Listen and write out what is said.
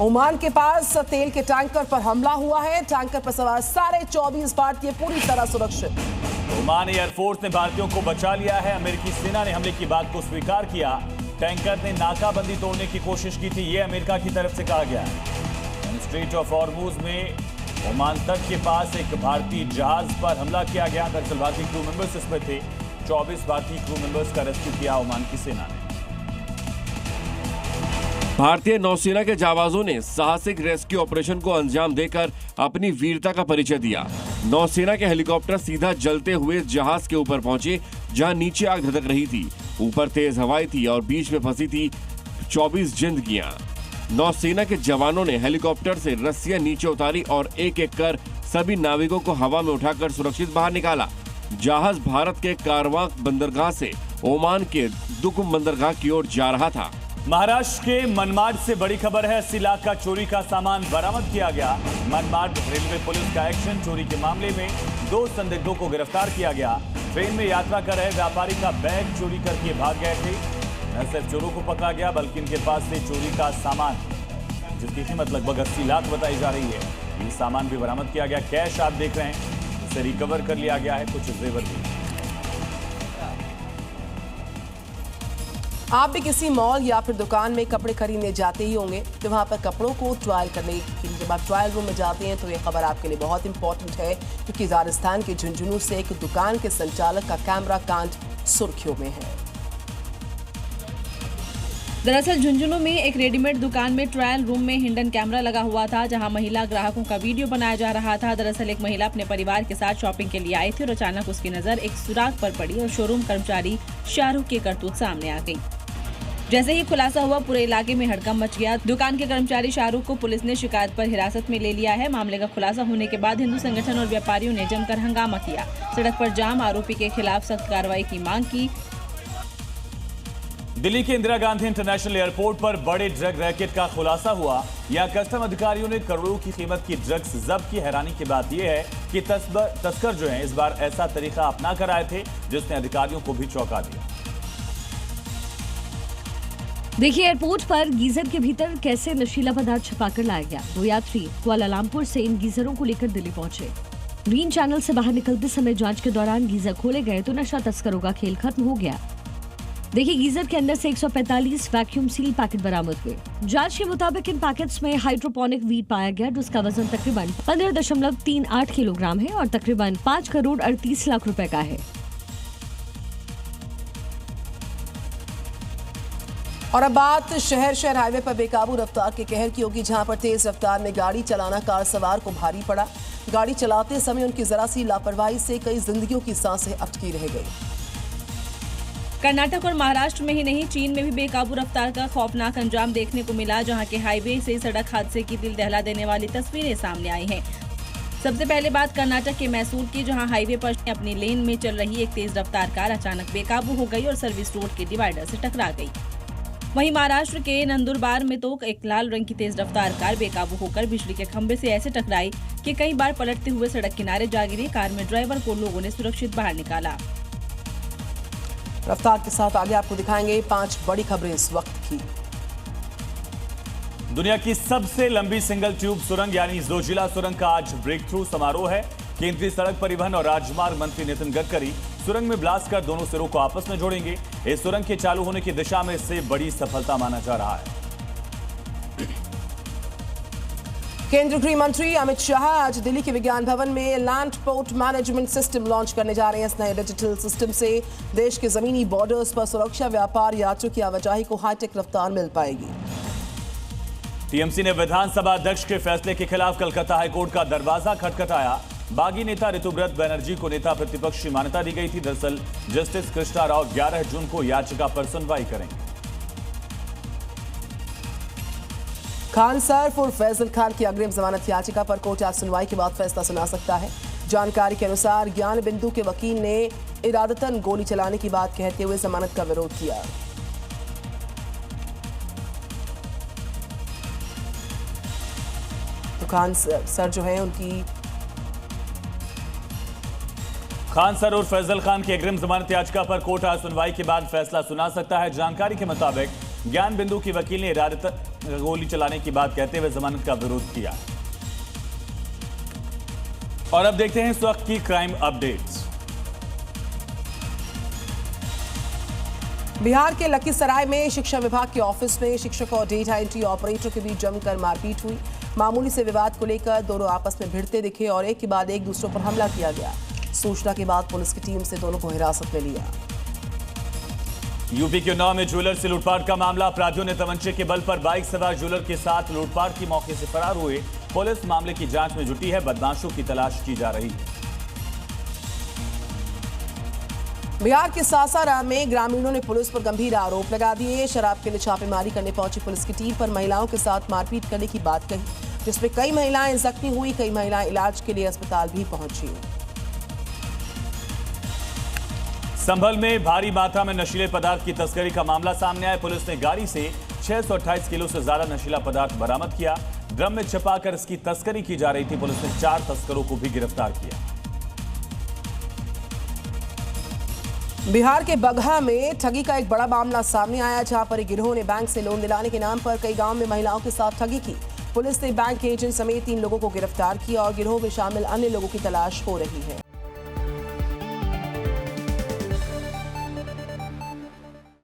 Oman के पास तेल के टैंकर पर हमला हुआ है। टैंकर पर सवार सारे 24 भारतीय पूरी तरह सुरक्षित। ओमान एयरफोर्स ने भारतीयों को बचा लिया है। अमेरिकी सेना ने हमले की बात को स्वीकार किया। टैंकर ने नाकाबंदी तोड़ने की कोशिश की थी, यह अमेरिका की तरफ से कहा गया है। स्ट्रेट ऑफ हॉर्मुज में ओमान तट के पास एक भारतीय जहाज पर हमला किया गया। दरअसल भारतीय क्रू मेंबर्स इसमें थे। 24 भारतीय क्रू मेंबर्स का रेस्क्यू किया ओमान की सेना ने। भारतीय नौसेना के जाबाजों ने साहसिक रेस्क्यू ऑपरेशन को अंजाम देकर अपनी वीरता का परिचय दिया। नौसेना के हेलीकॉप्टर सीधा जलते हुए जहाज के ऊपर पहुंचे, जहां नीचे आग धधक रही थी। ऊपर तेज हवाएं थी और बीच में फंसी थी 24 जिंदगियां। नौसेना के जवानों ने हेलीकॉप्टर से रस्सियां नीचे उतारी और एक एक कर सभी नाविकों को हवा में उठाकर सुरक्षित बाहर निकाला। जहाज भारत के कारवां बंदरगाह से ओमान के दुकुम बंदरगाह की ओर जा रहा था। महाराष्ट्र के मनमाड से बड़ी खबर है। 80 लाख का चोरी का सामान बरामद किया गया। मनमाड रेलवे पुलिस का एक्शन। चोरी के मामले में 2 संदिग्धों को गिरफ्तार किया गया। ट्रेन में यात्रा कर रहे व्यापारी का बैग चोरी करके भाग गए थे। न सिर्फ चोरों को पकड़ा गया बल्कि इनके पास से चोरी का सामान, जिसकी कीमत लगभग 80 लाख बताई जा रही है, ये सामान भी बरामद किया गया। कैश आप देख रहे हैं, इसे रिकवर कर लिया गया है, कुछ जेवर भी। आप भी किसी मॉल या फिर दुकान में कपड़े खरीदने जाते ही होंगे, तो वहां पर कपड़ों को ट्रायल करने के लिए जब आप ट्रायल रूम में जाते हैं तो ये खबर आपके लिए बहुत इंपॉर्टेंट है, क्योंकि राजस्थान के झुंझुनू से एक दुकान के संचालक का कैमरा कांड सुर्खियों में है। दरअसल झुंझुनू में एक रेडीमेड दुकान में ट्रायल रूम में हिडन कैमरा लगा हुआ था, जहां महिला ग्राहकों का वीडियो बनाया जा रहा था। दरअसल एक महिला अपने परिवार के साथ शॉपिंग के लिए आई थी और अचानक उसकी नजर एक सुराग पर पड़ी और शोरूम कर्मचारी शाहरुख की करतूत सामने आ गई। जैसे ही खुलासा हुआ, पूरे इलाके में हड़कंप मच गया। दुकान के कर्मचारी शाहरुख को पुलिस ने शिकायत पर हिरासत में ले लिया है। मामले का खुलासा होने के बाद हिंदू संगठन और व्यापारियों ने जमकर हंगामा किया, सड़क पर जाम, आरोपी के खिलाफ सख्त कार्रवाई की मांग की। दिल्ली के इंदिरा गांधी इंटरनेशनल एयरपोर्ट पर बड़े ड्रग रैकेट का खुलासा हुआ। यहां कस्टम अधिकारियों ने करोड़ों की कीमत की ड्रग्स जब्त की। हैरानी की बात यह है कि तस्कर जो हैं इस बार ऐसा तरीका अपना कर आए थे जिसने अधिकारियों को भी चौंका दिया। देखिए, एयरपोर्ट पर गीजर के भीतर कैसे नशीला पदार्थ छुपाकर लाया गया। 2 यात्री कुआलालंपुर से इन गीजरों को लेकर दिल्ली पहुंचे। ग्रीन चैनल से बाहर निकलते समय जांच के दौरान गीजर खोले गए तो नशा तस्करों का खेल खत्म हो गया। देखिए, गीजर के अंदर से 145 वैक्यूम सील पैकेट बरामद हुए। जांच के मुताबिक इन पैकेट्स में हाइड्रोपोनिक वीट पाया गया, जिसका वजन तकरीबन 15.38 किलोग्राम है और तकरीबन 5 करोड़ 38 लाख रुपए का है। और अब बात शहर हाईवे पर बेकाबू रफ्तार के कहर की होगी, जहां पर तेज रफ्तार में गाड़ी चलाना कार सवार को भारी पड़ा। गाड़ी चलाते समय उनकी जरा सी लापरवाही से कई जिंदगियों की सांसें अटकी रह गई। कर्नाटक और महाराष्ट्र में ही नहीं, चीन में भी बेकाबू रफ्तार का खौफनाक अंजाम देखने को मिला, जहां के हाईवे से सड़क हादसे की दिल दहला देने वाली तस्वीरें सामने आई हैं। सबसे पहले बात कर्नाटक के मैसूर की, जहां हाईवे पर अपनी लेन में चल रही एक तेज रफ्तार कार अचानक बेकाबू हो गई और सर्विस रोड के डिवाइडर से टकरा गई। वहीं महाराष्ट्र के नंदुरबार में तो एक लाल रंग की तेज रफ्तार कार बेकाबू होकर बिजली के खंभे से ऐसे टकराई कि कई बार पलटते हुए सड़क किनारे जा गिरी। कार में ड्राइवर को लोगों ने सुरक्षित बाहर निकाला। रफ्तार के साथ आगे आपको दिखाएंगे 5 बड़ी खबरें इस वक्त की। दुनिया की सबसे लंबी सिंगल ट्यूब सुरंग यानी जोजिला सुरंग का आज ब्रेक थ्रू समारोह है। केंद्रीय सड़क परिवहन और राजमार्ग मंत्री नितिन गडकरी सुरंग में ब्लास्ट कर दोनों सिरों को आपस में जोड़ेंगे। इस सुरंग के चालू होने की दिशा में इससे बड़ी सफलता माना जा रहा है। केंद्रीय गृह मंत्री अमित शाह आज दिल्ली के विज्ञान भवन में land port management system launch करने जा रहे हैं। इस नए डिजिटल सिस्टम से देश के जमीनी बॉर्डर्स पर सुरक्षा, व्यापार, यात्रियों की आवाजाही को हाईटेक रफ्तार मिल पाएगी। टीएमसी ने विधानसभा अध्यक्ष के फैसले के खिलाफ कलकत्ता हाईकोर्ट का दरवाजा खटखटाया। बागी नेता ऋतुव्रत बनर्जी को नेता प्रतिपक्ष की मान्यता दी गई थी। दरअसल जस्टिस कृष्णा राव 11 जून को याचिका पर सुनवाई करेंगे। खान सर और फैजल खान की अग्रिम जमानत याचिका पर कोर्ट आज सुनवाई के बाद फैसला सुना सकता है। जानकारी के अनुसार ज्ञान बिंदु के वकील ने इरादतन गोली चलाने की बात कहते हुए जमानत का विरोध किया। तो खान सर जो है उनकी खान सर और फैजल खान की अग्रिम जमानत याचिका पर कोर्ट आज सुनवाई के बाद फैसला सुना सकता है। जानकारी के मुताबिक ज्ञान बिंदु की वकील ने गोली चलाने की बात कहते हुए जमानत का विरोध किया। और अब देखते हैं इस वक्त की क्राइम अपडेट्स। बिहार के लखीसराय में शिक्षा विभाग के ऑफिस में शिक्षक और डेटा एंट्री ऑपरेटर के बीच जमकर मारपीट हुई। मामूली से विवाद को लेकर दोनों आपस में भिड़ते दिखे और एक के बाद एक दूसरों पर हमला किया गया। सूचना के बाद पुलिस की टीम से दोनों को हिरासत में लिया। यूपी के उन्नाव में ज्वेलर से लूटपाट का मामला। अपराधियों ने तमंचे के बल पर बाइक सवार ज्वेलर के साथ लूटपाट की मौके से फरार हुए। पुलिस मामले की जांच में जुटी है। बदमाशों की तलाश की जा रही है। बिहार के सासाराम में ग्रामीणों ने पुलिस पर गंभीर आरोप लगा दिए। शराब के लिए छापेमारी करने पहुंची पुलिस की टीम पर महिलाओं के साथ मारपीट करने की बात कही, जिसमें कई महिलाएं जख्मी हुई। कई महिलाएं इलाज के लिए अस्पताल भी पहुंची। संभल में भारी मात्रा में नशीले पदार्थ की तस्करी का मामला सामने आया। पुलिस ने गाड़ी से 628 किलो से ज्यादा नशीला पदार्थ बरामद किया। ड्रम में छिपाकर इसकी तस्करी की जा रही थी। पुलिस ने 4 तस्करों को भी गिरफ्तार किया। बिहार के बगहा में ठगी का एक बड़ा मामला सामने आया, जहां पर एक गिरोह ने बैंक से लोन दिलाने के नाम पर कई गांव में महिलाओं के साथ ठगी की। पुलिस ने बैंक एजेंट समेत 3 लोगों को गिरफ्तार किया और गिरोह में शामिल अन्य लोगों की तलाश हो रही है।